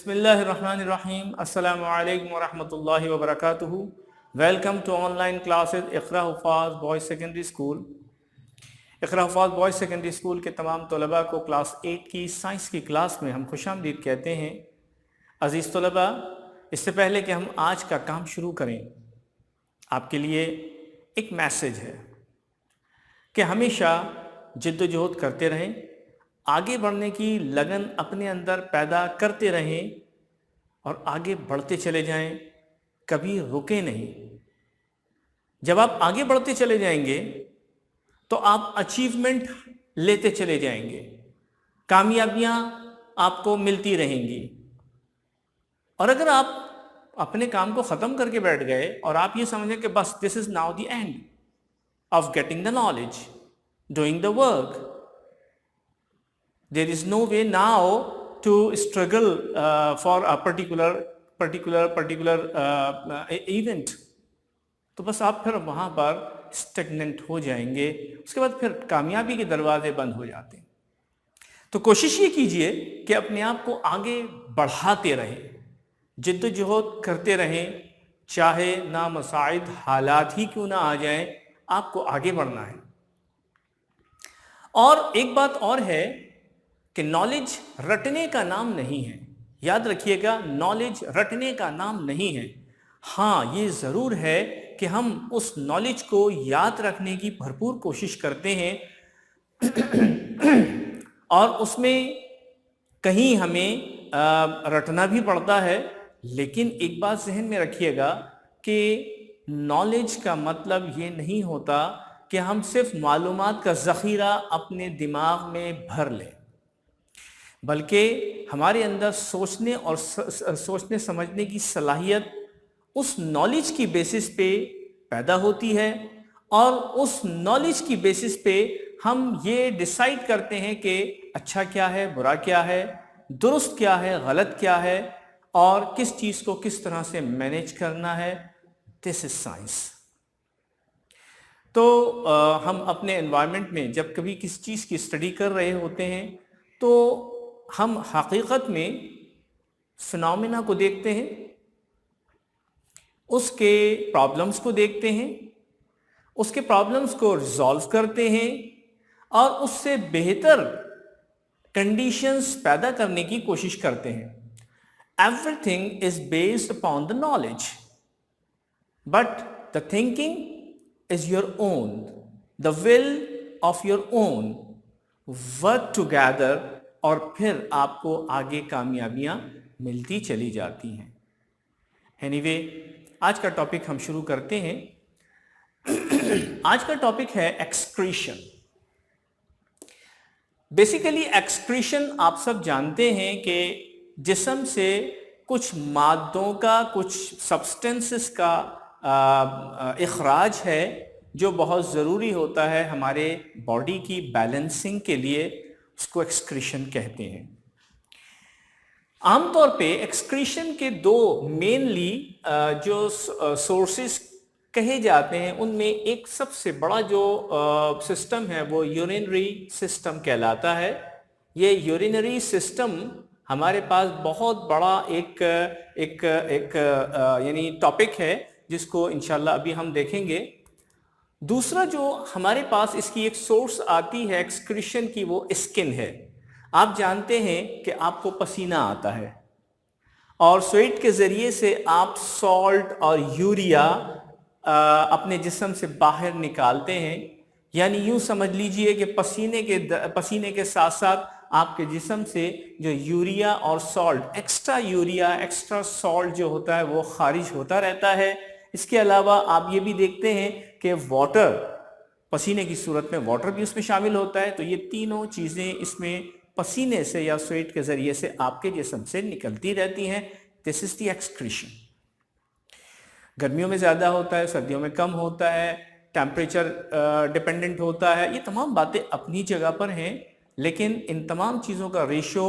بسم اللہ الرحمن الرحیم. السلام علیکم ورحمۃ اللہ وبرکاتہ. Welcome to online classes Iqra Huffaz boys secondary school. Iqra Huffaz boys secondary school کے تمام طلباء کو کلاس 8 کی سائنس کی کلاس میں ہم خوش آمدید کہتے ہیں. عزیز طلباء، اس سے پہلے کہ ہم آج کا کام شروع کریں، آپ کے لیے ایک میسیج ہے کہ ہمیشہ جد و جہد کرتے رہیں، آگے بڑھنے کی لگن اپنے اندر پیدا کرتے رہیں اور آگے بڑھتے چلے جائیں، کبھی رکیں نہیں. جب آپ آگے بڑھتے چلے جائیں گے تو آپ اچیومنٹ لیتے چلے جائیں گے، کامیابیاں آپ کو ملتی رہیں گی. اور اگر آپ اپنے کام کو ختم کر کے بیٹھ گئے اور آپ یہ سمجھیں کہ بس this is now the end of getting the knowledge, doing the work, there is no way now to struggle for a particular event. تو بس آپ پھر وہاں پر اسٹیگننٹ ہو جائیں گے، اس کے بعد پھر کامیابی کے دروازے بند ہو جاتے ہیں. تو کوشش یہ کیجئے کہ اپنے آپ کو آگے بڑھاتے رہیں، جد و جہد کرتے رہیں، چاہے نامساعد حالات ہی کیوں نہ آ جائیں، آپ کو آگے بڑھنا ہے. اور ایک بات اور ہے کہ نالج رٹنے کا نام نہیں ہے. یاد رکھیے گا، نالج رٹنے کا نام نہیں ہے. ہاں، یہ ضرور ہے کہ ہم اس نالج کو یاد رکھنے کی بھرپور کوشش کرتے ہیں اور اس میں کہیں ہمیں رٹنا بھی پڑتا ہے. لیکن ایک بات ذہن میں رکھیے گا کہ نالج کا مطلب یہ نہیں ہوتا کہ ہم صرف معلومات کا ذخیرہ اپنے دماغ میں بھر لیں، بلکہ ہمارے اندر سوچنے اور سوچنے سمجھنے کی صلاحیت اس نالج کی بیسس پہ پیدا ہوتی ہے، اور اس نالج کی بیسس پہ ہم یہ ڈیسائیڈ کرتے ہیں کہ اچھا کیا ہے، برا کیا ہے، درست کیا ہے، غلط کیا ہے، اور کس چیز کو کس طرح سے مینیج کرنا ہے. دس از سائنس. تو ہم اپنے انوائرمنٹ میں جب کبھی کسی چیز کی اسٹڈی کر رہے ہوتے ہیں تو ہم حقیقت میں فنامنا کو دیکھتے ہیں، اس کے پرابلمز کو دیکھتے ہیں، اس کے پرابلمز کو ریزالو کرتے ہیں اور اس سے بہتر کنڈیشنز پیدا کرنے کی کوشش کرتے ہیں. Every thing is based upon the knowledge, but the thinking is your own, the will of your own. Work together اور پھر آپ کو آگے کامیابیاں ملتی چلی جاتی ہیں. اینی وے، آج کا ٹاپک ہم شروع کرتے ہیں. آج کا ٹاپک ہے ایکسکریشن. بیسیکلی ایکسکریشن آپ سب جانتے ہیں کہ جسم سے کچھ مادوں کا، کچھ سبسٹنسز کا اخراج ہے جو بہت ضروری ہوتا ہے ہمارے باڈی کی بیلنسنگ کے لیے. اس کو ایکسکریشن کہتے ہیں. عام طور پہ ایکسکریشن کے دو مینلی جو سورسز کہے جاتے ہیں، ان میں ایک سب سے بڑا جو سسٹم ہے وہ یورینری سسٹم کہلاتا ہے. یہ یورینری سسٹم ہمارے پاس بہت بڑا ایک یعنی ٹاپک ہے جس کو انشاءاللہ ابھی ہم دیکھیں گے. دوسرا جو ہمارے پاس اس کی ایک سورس آتی ہے ایکسکریشن کی، وہ اسکن ہے. آپ جانتے ہیں کہ آپ کو پسینہ آتا ہے اور سویٹ کے ذریعے سے آپ سالٹ اور یوریا اپنے جسم سے باہر نکالتے ہیں. یعنی یوں سمجھ لیجئے کہ پسینے کے ساتھ ساتھ آپ کے جسم سے جو یوریا اور salt, extra urea extra salt جو ہوتا ہے وہ خارج ہوتا رہتا ہے. اس کے علاوہ آپ یہ بھی دیکھتے ہیں کہ واٹر، پسینے کی صورت میں واٹر بھی اس میں شامل ہوتا ہے. تو یہ تینوں چیزیں اس میں پسینے سے یا سویٹ کے ذریعے سے آپ کے جسم سے نکلتی رہتی ہیں. دس از دی ایکسکریشن. گرمیوں میں زیادہ ہوتا ہے، سردیوں میں کم ہوتا ہے، ٹیمپریچر ڈیپینڈنٹ ہوتا ہے. یہ تمام باتیں اپنی جگہ پر ہیں، لیکن ان تمام چیزوں کا ریشو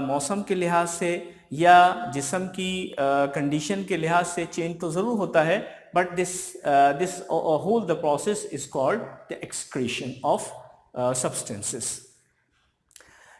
موسم کے لحاظ سے یا جسم کی کنڈیشن کے لحاظ سے چینج تو ضرور ہوتا ہے. But this whole the process is called the excretion of substances.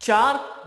4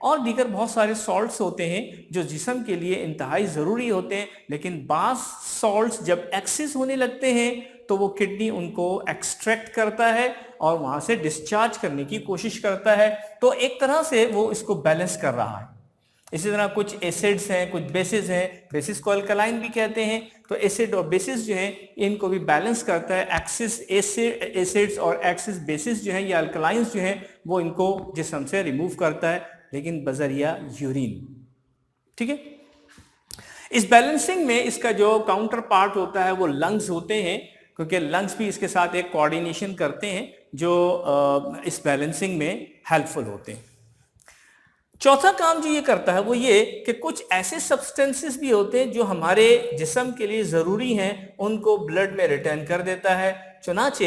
اور دیگر بہت سارے سالٹس ہوتے ہیں جو جسم کے لیے انتہائی ضروری ہوتے ہیں، لیکن بعض سالٹس جب ایکسس ہونے لگتے ہیں تو وہ کڈنی ان کو ایکسٹریکٹ کرتا ہے اور وہاں سے ڈسچارج کرنے کی کوشش کرتا ہے، تو ایک طرح سے وہ اس کو بیلنس کر رہا ہے۔ اسی طرح کچھ ایسڈز ہیں، کچھ بیسز ہیں، بیسز کو الکلائن بھی کہتے ہیں، تو ایسڈ اور بیسز جو ہیں ان کو بھی بیلنس کرتا ہے۔ ایکسس ایسڈز اور ایکسس بیسز جو ہیں یا الکلائنز جو ہیں وہ ان کو جسم سے ریموو کرتا ہے، لیکن بذریعہ یورین، ٹھیک ہے۔ اس بیلنسنگ میں اس کا جو کاؤنٹر پارٹ ہوتا ہے وہ لنگز ہوتے ہیں، کیونکہ لنگز بھی اس کے ساتھ ایک کوآرڈینیشن کرتے ہیں جو اس بیلنسنگ میں ہیلپ فل ہوتے ہیں۔ چوتھا کام جو یہ کرتا ہے وہ یہ کہ کچھ ایسے سبسٹنسز بھی ہوتے ہیں جو ہمارے جسم کے لیے ضروری ہیں، ان کو بلڈ میں ریٹرن کر دیتا ہے۔ چنانچہ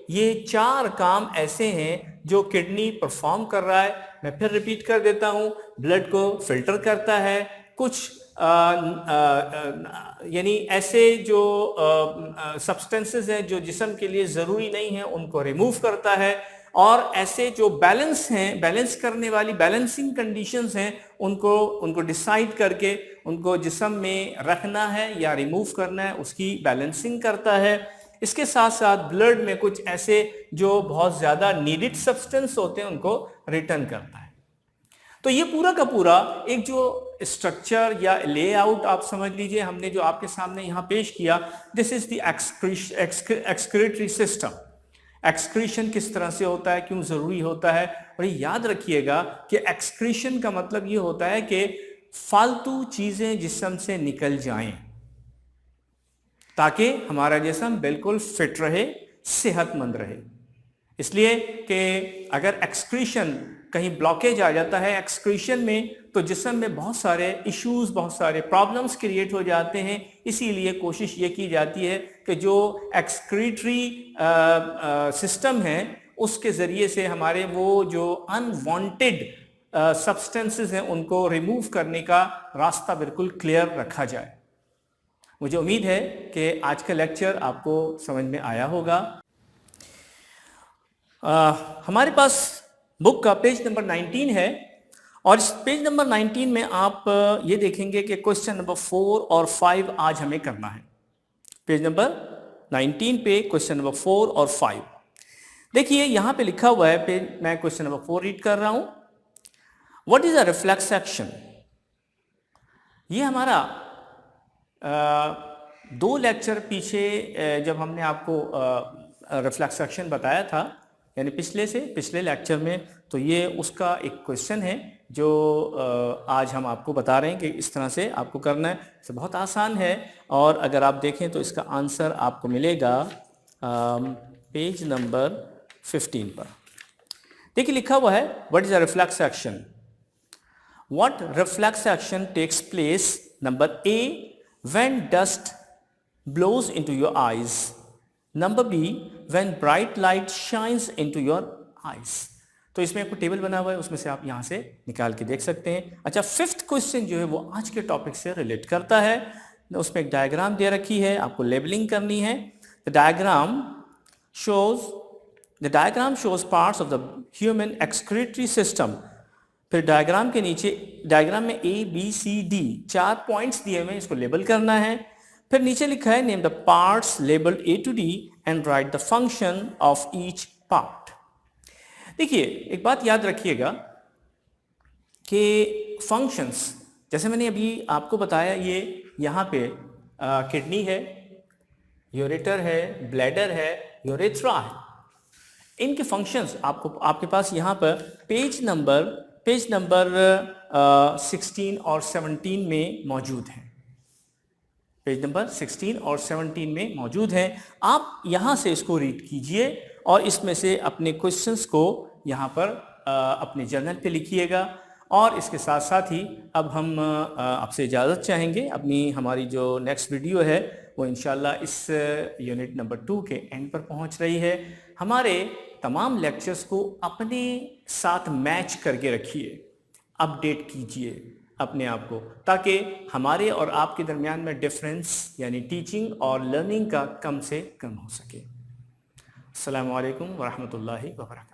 یہ 4 کام ایسے ہیں جو کڈنی پرفارم کر رہا ہے۔ میں پھر ریپیٹ کر دیتا ہوں، بلڈ کو فلٹر کرتا ہے، کچھ یعنی ایسے جو سبسٹنسز ہیں جو جسم کے لیے ضروری نہیں ہیں ان کو ریموو کرتا ہے، اور ایسے جو بیلنس ہیں، بیلنس کرنے والی بیلنسنگ کنڈیشنز ہیں ان کو ڈیسائیڈ کر کے ان کو جسم میں رکھنا ہے یا ریموو کرنا ہے، اس کی بیلنسنگ کرتا ہے۔ اس کے ساتھ ساتھ بلڈ میں کچھ ایسے جو بہت زیادہ نیڈڈ سبسٹنس ہوتے ہیں ان کو ریٹرن کرتا ہے۔ تو یہ پورا کا پورا ایک جو اسٹرکچر یا لے آؤٹ آپ سمجھ لیجئے ہم نے جو آپ کے سامنے یہاں پیش کیا، دس از دی ایکسکریٹری سسٹم۔ ایکسکریشن کس طرح سے ہوتا ہے، کیوں ضروری ہوتا ہے، اور یہ یاد رکھیے گا کہ ایکسکریشن کا مطلب یہ ہوتا ہے کہ فالتو چیزیں جسم سے نکل جائیں تاکہ ہمارا جسم بالکل فٹ رہے، صحت مند رہے۔ اس لیے کہ اگر ایکسکریشن کہیں بلاکیج آ جاتا ہے ایکسکریشن میں تو جسم میں بہت سارے ایشوز، بہت سارے پرابلمز کریٹ ہو جاتے ہیں۔ اسی لیے کوشش یہ کی جاتی ہے کہ جو ایکسکریٹری سسٹم ہے اس کے ذریعے سے ہمارے وہ جو انوانٹیڈ سبسٹنسز ہیں ان کو ریموو کرنے کا راستہ بالکل کلیئر رکھا جائے۔ مجھے امید ہے کہ آج کا لیکچر آپ کو سمجھ میں آیا ہوگا۔ ہمارے پاس بک کا پیج نمبر 19 ہے، اور اس پیج نمبر 19 میں آپ یہ دیکھیں گے کہ کوسچن نمبر 4 اور 5 آج ہمیں کرنا ہے۔ پیج نمبر 19 پہ کوسچن نمبر 4 اور 5 دیکھیے یہاں پہ لکھا ہوا ہے، میں کوسچن نمبر 4 ریڈ کر رہا ہوں۔ What is a reflex action? یہ ہمارا 2 لیکچر پیچھے جب ہم نے آپ کو ریفلیکس ایکشن بتایا تھا، یعنی پچھلے لیکچر میں، تو یہ اس کا ایک کویسچن ہے جو آج ہم آپ کو بتا رہے ہیں کہ اس طرح سے آپ کو کرنا ہے۔ اسے بہت آسان ہے، اور اگر آپ دیکھیں تو اس کا آنسر آپ کو ملے گا پیج نمبر 15 پر۔ دیکھیے لکھا ہوا ہے what is a reflex action? What reflex action takes place? Number A, when dust blows into your eyes. Number B, when bright light shines into your eyes. تو اس میں ایک ٹیبل بنا ہوا ہے، اس میں سے آپ یہاں سے نکال کے دیکھ سکتے ہیں۔ اچھا، 5th کوسچن جو ہے وہ آج کے ٹاپک سے ریلیٹ کرتا ہے۔ اس میں ایک ڈائیگرام دے رکھی ہے، آپ کو لیبلنگ کرنی ہے۔ The diagram shows parts of the human excretory system. پھر ڈائیگرام کے نیچے، ڈائیگرام میں A, B, C, D 4 points دیے ہوئے ہیں، اس کو لیبل کرنا ہے۔ پھر نیچے لکھا ہے name the parts labeled A to D and write the function of each part. دیکھیے ایک بات یاد رکھیے گا کہ فنکشنز جیسے میں نے ابھی آپ کو بتایا، یہ یہاں پہ کڈنی ہے، یوریٹر ہے، بلیڈر ہے، یوریتھرا ہے۔ ان کے فنکشنز آپ کے پاس یہاں پر پیج نمبر 16 اور 17 میں موجود ہیں۔ پیج نمبر 16 اور 17 میں موجود ہیں۔ آپ یہاں سے اس کو ریڈ کیجئے اور اس میں سے اپنے کوشچنز کو یہاں پر اپنے جرنل پہ لکھیے گا۔ اور اس کے ساتھ ساتھ ہی اب ہم آپ سے اجازت چاہیں گے، ہماری جو نیکسٹ ویڈیو ہے وہ انشاءاللہ اس یونٹ نمبر 2 کے اینڈ پر پہنچ رہی ہے۔ ہمارے تمام لیکچرز کو اپنے ساتھ میچ کر کے رکھیے، اپڈیٹ کیجئے اپنے آپ کو، تاکہ ہمارے اور آپ کے درمیان میں ڈفرینس یعنی ٹیچنگ اور لرننگ کا کم سے کم ہو سکے۔ السلام علیکم ورحمۃ اللہ وبرکاتہ۔